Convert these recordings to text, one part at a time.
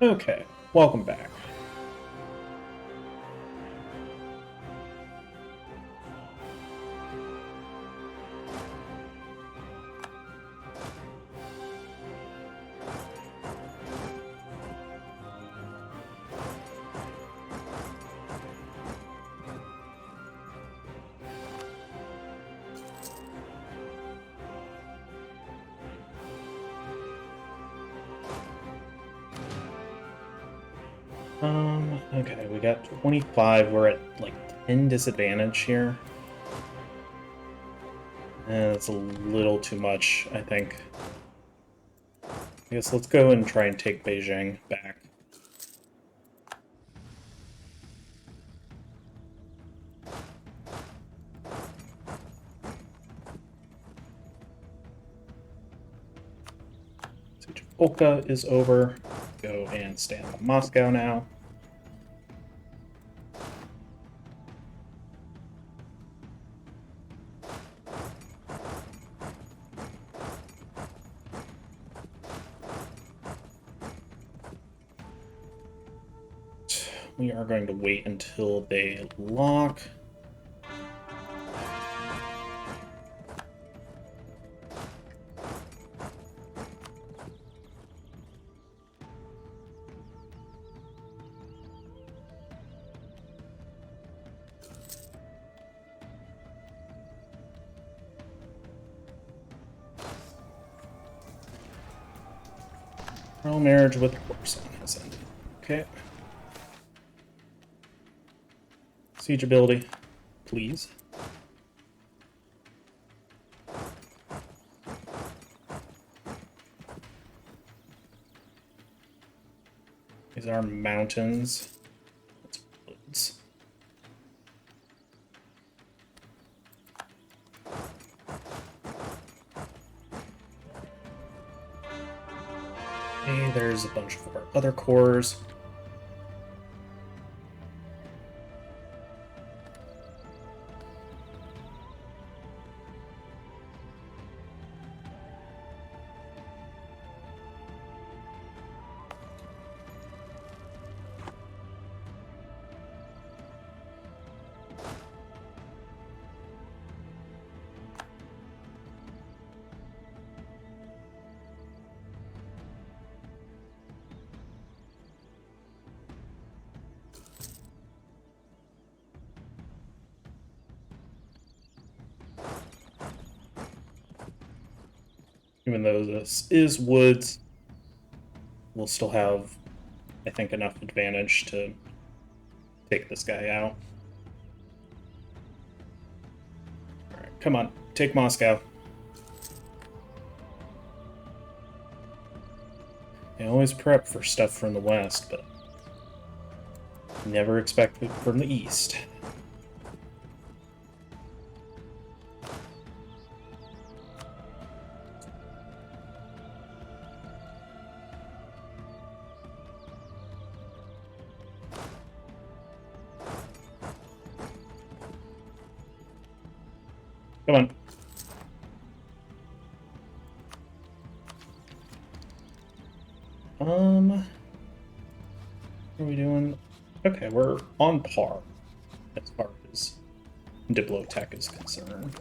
Okay, welcome back. Okay, we got 25. We're at like 10 disadvantage here. That's a little too much, I think. I guess let's go and try and take Beijing back. Siege of Polka is over. Go and stand on Moscow now. We are going to wait until they lock. Royal marriage with Corson has ended. Okay. Siege ability, please. These are mountains. That's woods. Okay, there's a bunch of our other cores. Even though this is woods, we'll still have, I think, enough advantage to take this guy out. Alright, come on, take Moscow. I always prep for stuff from the west, but never expect it from the east. Come on. What are we doing? Okay, we're on par as far as Diplotech is concerned.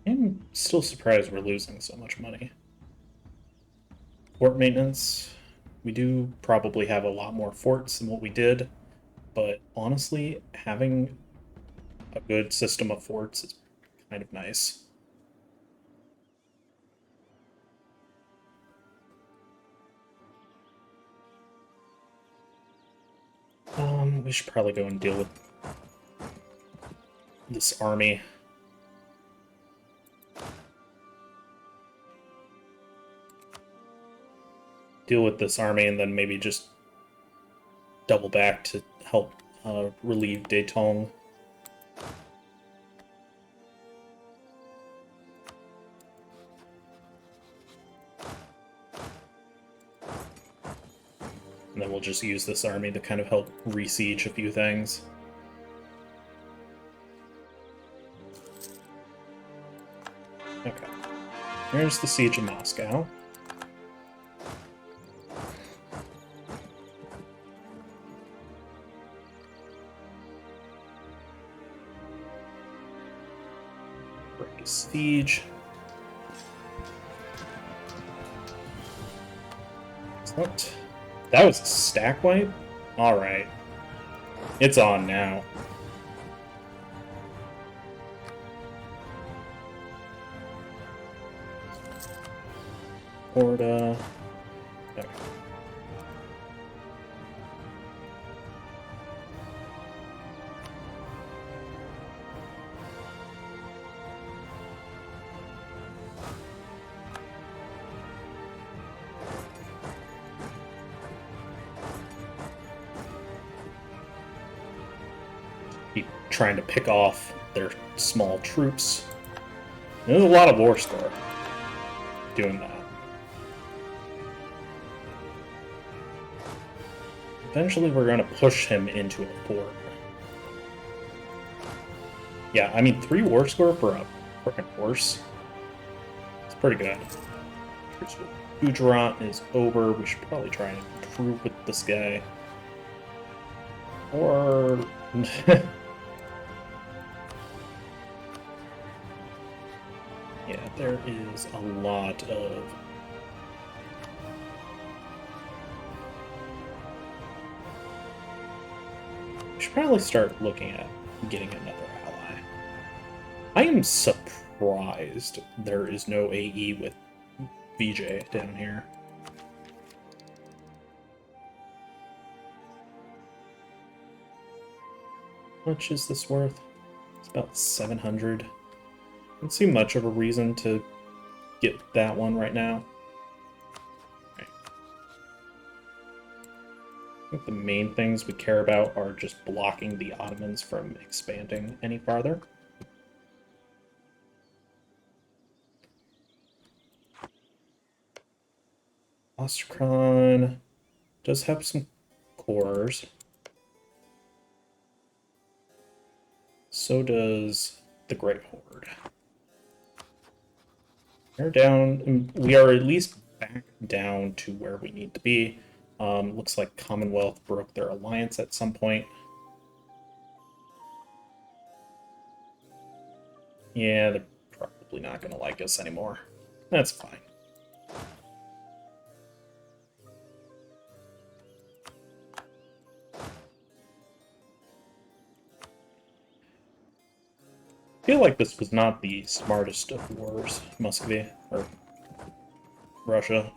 I'm still surprised we're losing so much money. Fort maintenance. We do probably have a lot more forts than what we did, but honestly, having a good system of forts is kind of nice. We should probably go and deal with this army. Deal with this army and then maybe just double back to help relieve Detong. And then we'll just use this army to kind of help re-siege a few things. Okay. There's the siege of Moscow. Break a siege. What? That was a stack wipe? Alright. It's on now. Orda. Okay. Keep trying to pick off their small troops. There's a lot of war score doing that. Eventually we're going to push him into a fort. Yeah, I mean, 3 war score for a frickin' horse. It's pretty good. Oirat is over. We should probably try and improve with this guy. Or... yeah, there is a lot of... We should probably start looking at getting another ally. I am surprised there is no AE with VJ down here. How much is this worth? It's about 700. Don't see much of a reason to get that one right now. Okay. I think the main things we care about are just blocking the Ottomans from expanding any farther. Ostrakhan does have some cores. So does the Great Horde. We're down. We are at least back down to where we need to be. Looks like Commonwealth broke their alliance at some point. Yeah, they're probably not going to like us anymore. That's fine. I feel like this was not the smartest of wars, Muscovy, or Russia.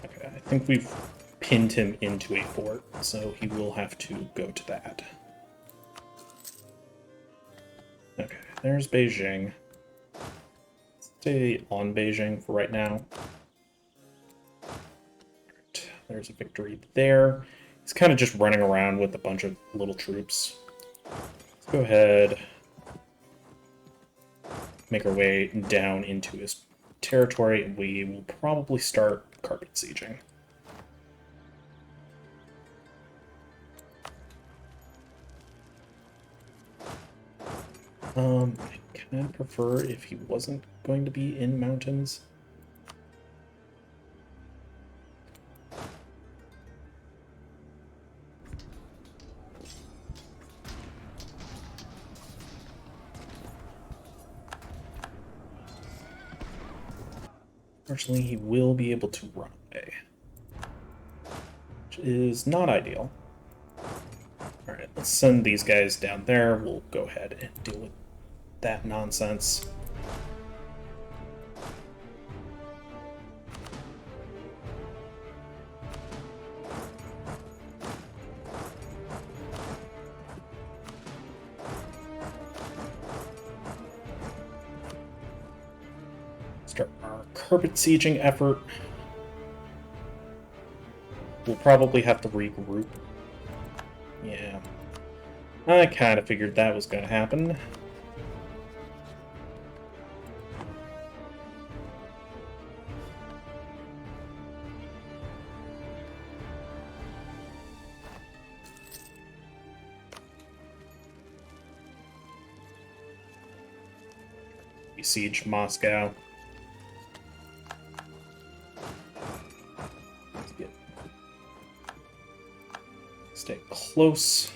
Okay, I think we've pinned him into a fort, so he will have to go to that. Okay, there's Beijing. Stay on Beijing for right now. There's a victory there. He's kind of just running around with a bunch of little troops. Let's go ahead. Make our way down into his territory, and we will probably start carpet sieging. I kind of prefer if he wasn't going to be in mountains. Unfortunately, he will be able to run away, which is not ideal. Alright, let's send these guys down there. We'll go ahead and deal with that nonsense. Start our carpet sieging effort. We'll probably have to regroup. Yeah. I kind of figured that was going to happen. besiege Moscow. Stay close.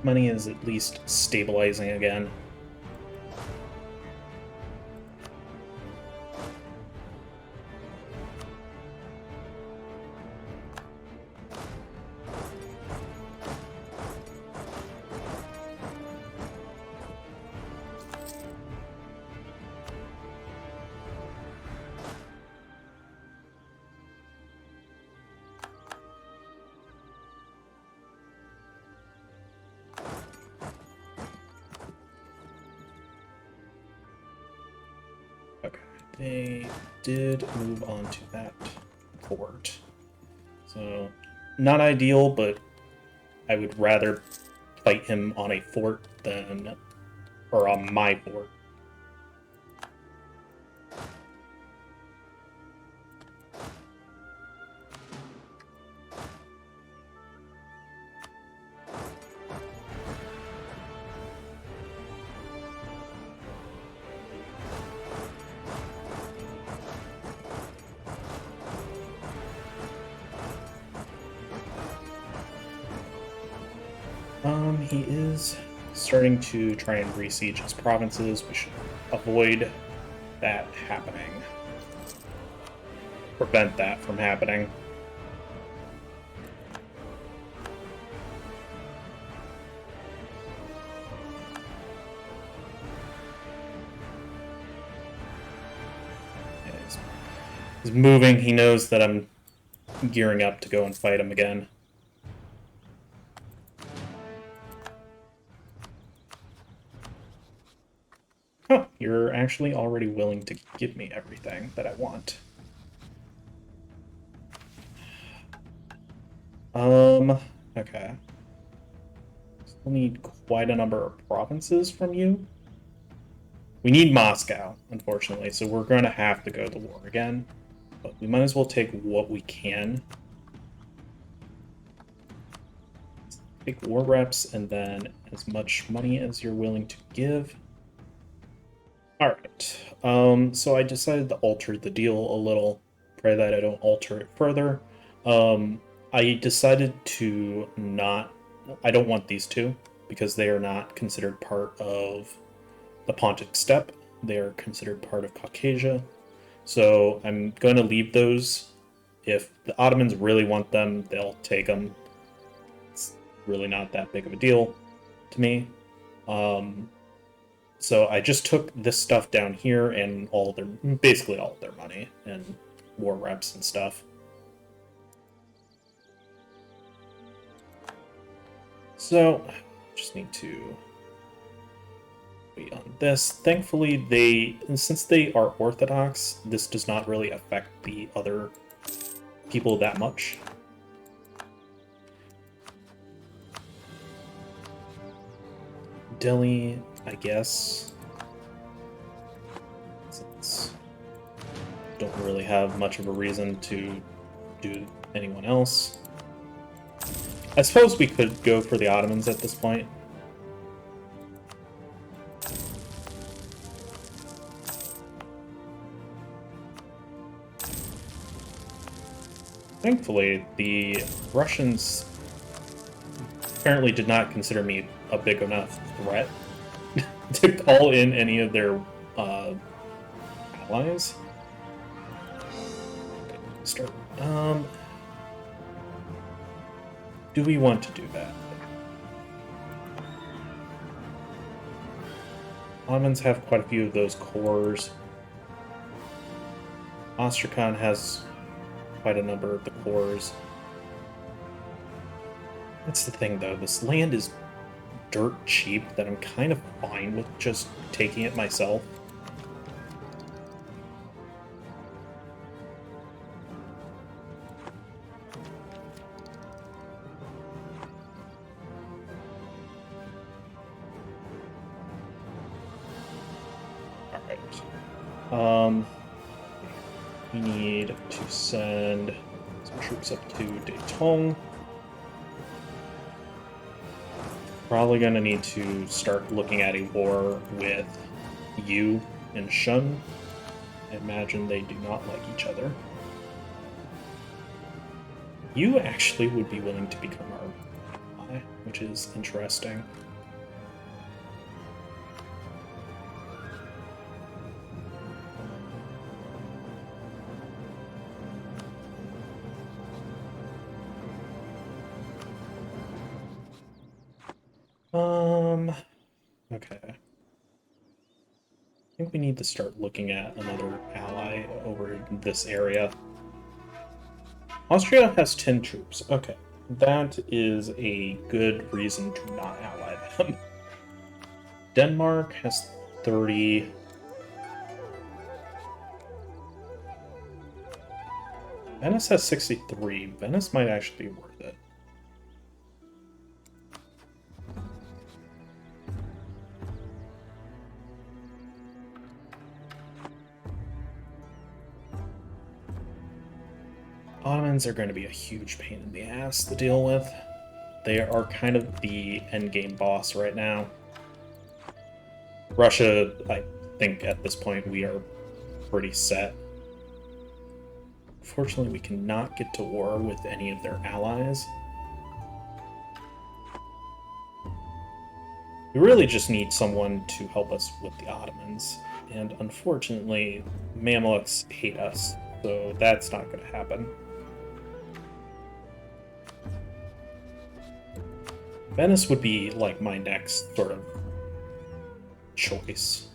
Money is at least stabilizing again. They did move on to that fort. So, not ideal, but I would rather fight him on a fort than... or on my fort. He is starting to try and besiege his provinces. We should avoid that happening. Prevent that from happening. Yeah, he's moving. He knows that I'm gearing up to go and fight him again. Oh, you're actually already willing to give me everything that I want. Okay. Still need quite a number of provinces from you. We need Moscow, unfortunately, so we're going to have to go to war again. But we might as well take what we can. Take war reps and then as much money as you're willing to give. Alright, so I decided to alter the deal a little. Pray that I don't alter it further. I decided to not... I don't want these two, because they are not considered part of the Pontic Steppe. They are considered part of Caucasia. So I'm going to leave those. If the Ottomans really want them, they'll take them. It's really not that big of a deal to me. So I just took this stuff down here and basically all of their money and war reps and stuff. So just need to wait on this. Thankfully, since they are Orthodox, this does not really affect the other people that much. Delhi, I guess. Since don't really have much of a reason to do anyone else. I suppose we could go for the Ottomans at this point. Thankfully, the Russians apparently did not consider me a big enough threat to call in any of their allies. Okay, start. Do we want to do that? Ottomans have quite a few of those cores. Astrakhan has quite a number of the cores. That's the thing, though. This land is dirt cheap that I'm kind of fine with just taking it myself. Alright. We need to send some troops up to Detong. Probably going to need to start looking at a war with Yu and Shun. I imagine they do not like each other. Yu actually would be willing to become our ally, which is interesting. Okay. I think we need to start looking at another ally over in this area. Austria has 10 troops. Okay. That is a good reason to not ally them. Denmark has 30. Venice has 63. Venice might actually be worth it. Ottomans are going to be a huge pain in the ass to deal with. They are kind of the endgame boss right now. Russia, I think at this point we are pretty set. Unfortunately, we cannot get to war with any of their allies. We really just need someone to help us with the Ottomans. And unfortunately, Mamluks hate us, so that's not going to happen. Venice would be like my next sort of choice.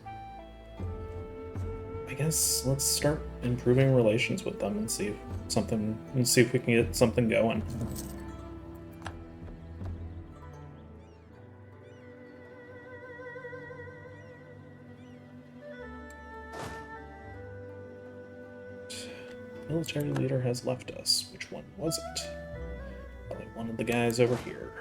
I guess let's start improving relations with them and see if we can get something going. Military leader has left us. Which one was it? Probably one of the guys over here.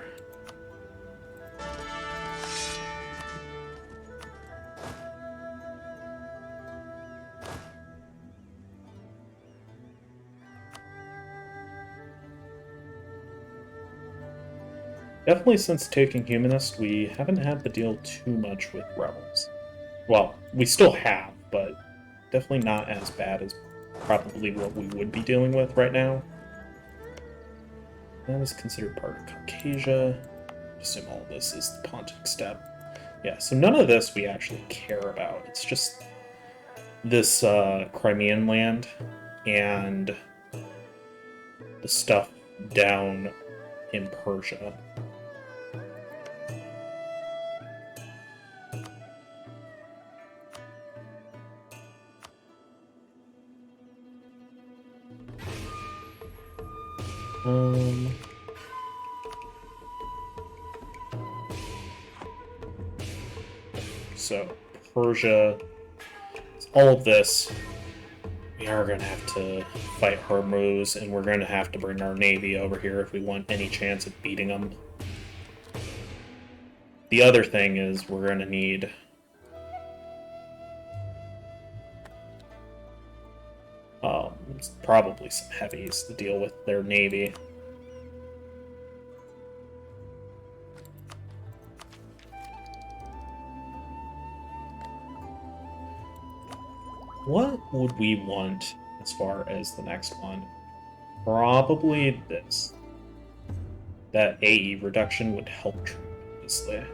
Definitely since taking Humanist, we haven't had to deal too much with rebels. Well, we still have, but definitely not as bad as probably what we would be dealing with right now. That is considered part of Caucasia. I assume all of this is the Pontic Steppe. Yeah, so none of this we actually care about. It's just this Crimean land and the stuff down in Persia. So, Persia, all of this, we are going to have to fight Hormuz, and we're going to have to bring our navy over here if we want any chance of beating them. The other thing is we're going to need probably some heavies to deal with their navy. What would we want as far as the next one? Probably this. That AE reduction would help tremendously.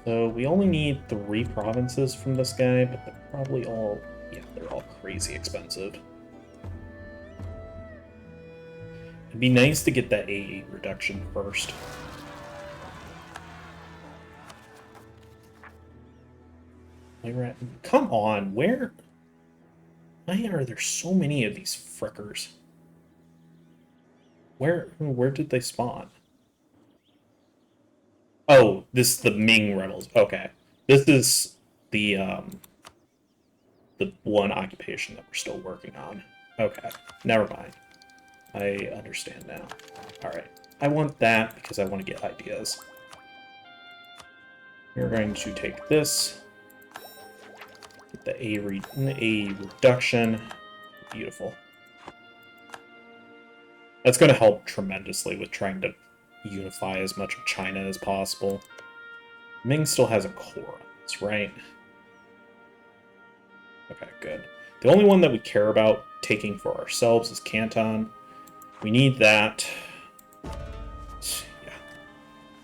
So we only need 3 provinces from this guy, but they're probably all, yeah, they're all crazy expensive. It'd be nice to get that AE reduction first. Oirat, come on, where? Why are there so many of these frickers? Where did they spawn? Oh, this is the Ming rebels. Okay. This is the one occupation that we're still working on. Okay. Never mind. I understand now. Alright. I want that because I want to get ideas. We're going to take this. Get the A reduction. Beautiful. That's going to help tremendously with trying to unify as much of China as possible. Ming still has a core on this, right? Okay, good. The only one that we care about taking for ourselves is Canton. We need that.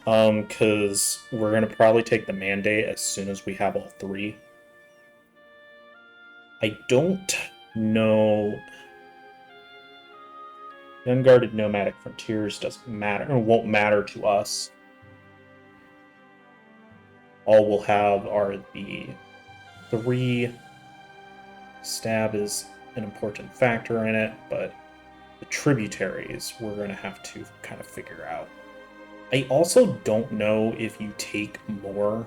Yeah. Because we're going to probably take the Mandate as soon as we have all three. I don't know... The unguarded nomadic frontiers doesn't matter, or won't matter to us. All we'll have are the three. Stab is an important factor in it, but the tributaries we're going to have to kind of figure out. I also don't know if you take more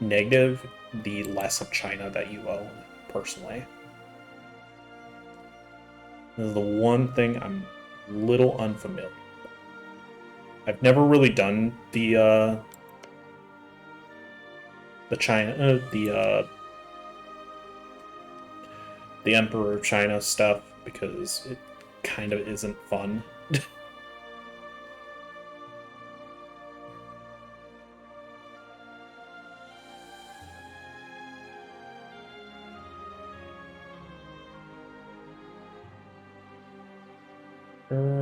negative, the less of China that you own, personally. This is the one thing I'm a little unfamiliar with. I've never really done the China, the Emperor of China stuff because it kind of isn't fun.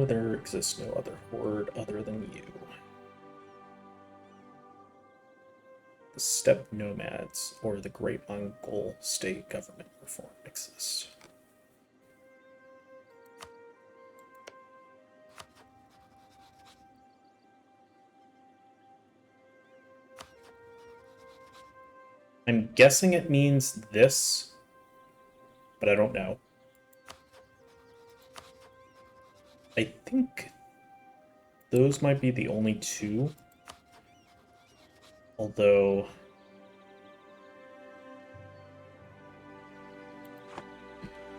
There exists no other horde other than you. The steppe nomads or the Great Mongol state government reform exists. I'm guessing it means this, but I don't know. I think those might be the only two. Although...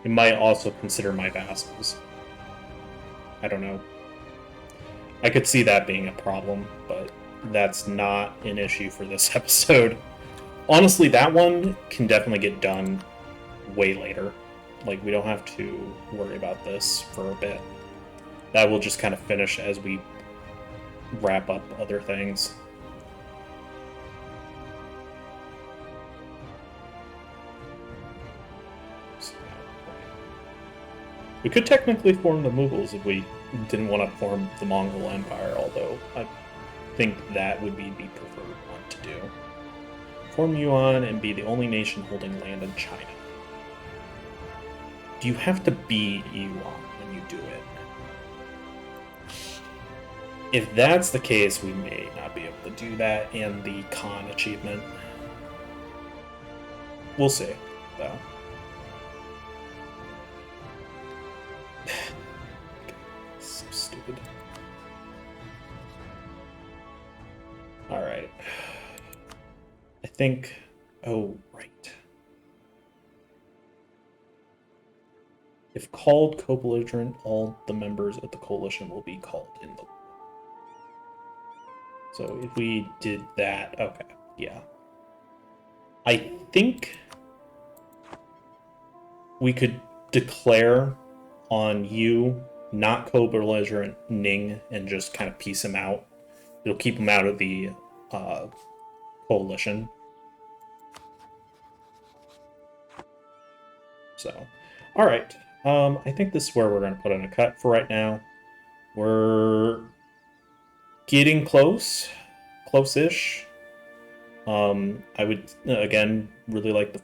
you might also consider my vassals. I don't know. I could see that being a problem, but that's not an issue for this episode. Honestly, that one can definitely get done way later. Like, we don't have to worry about this for a bit. That will just kind of finish as we wrap up other things. We could technically form the Mughals if we didn't want to form the Mongol Empire, although I think that would be the preferred one to do. Form Yuan and be the only nation holding land in China. Do you have to be Yuan when you do it? If that's the case, we may not be able to do that and the Khan achievement. We'll see, though. So stupid. Alright. I think... oh, right. If called co-belligerent, all the members of the coalition will be called in the... So if we did that... okay, yeah. I think we could declare on you, not co-belligerent Ning, and just kind of piece him out. It'll keep him out of the coalition. So, alright. I think this is where we're going to put in a cut for right now. We're getting close. Close-ish. I would, again, really like to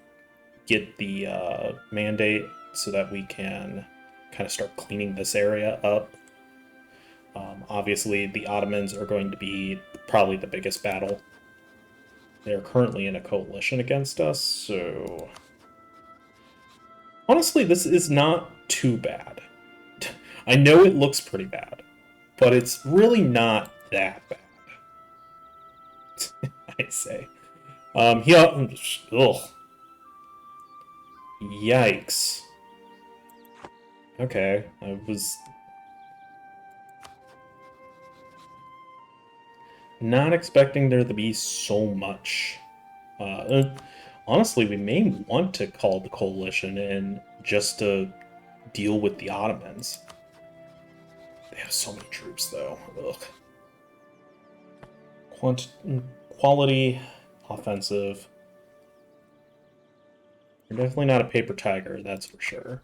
get the mandate so that we can kind of start cleaning this area up. obviously the Ottomans are going to be probably the biggest battle. They're currently in a coalition against us, so... Honestly, this is not too bad. I know it looks pretty bad, but it's really not that bad. I say. Yeah. Ugh. Yikes. Okay, I was not expecting there to be so much. Honestly, we may want to call the coalition in just to deal with the Ottomans. They have so many troops, though. Ugh. Quality, offensive. You're definitely not a paper tiger, that's for sure.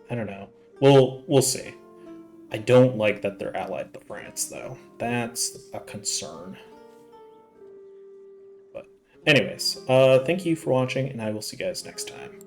I don't know. We'll see. I don't like that they're allied to France, though. That's a concern. But anyways, thank you for watching, and I will see you guys next time.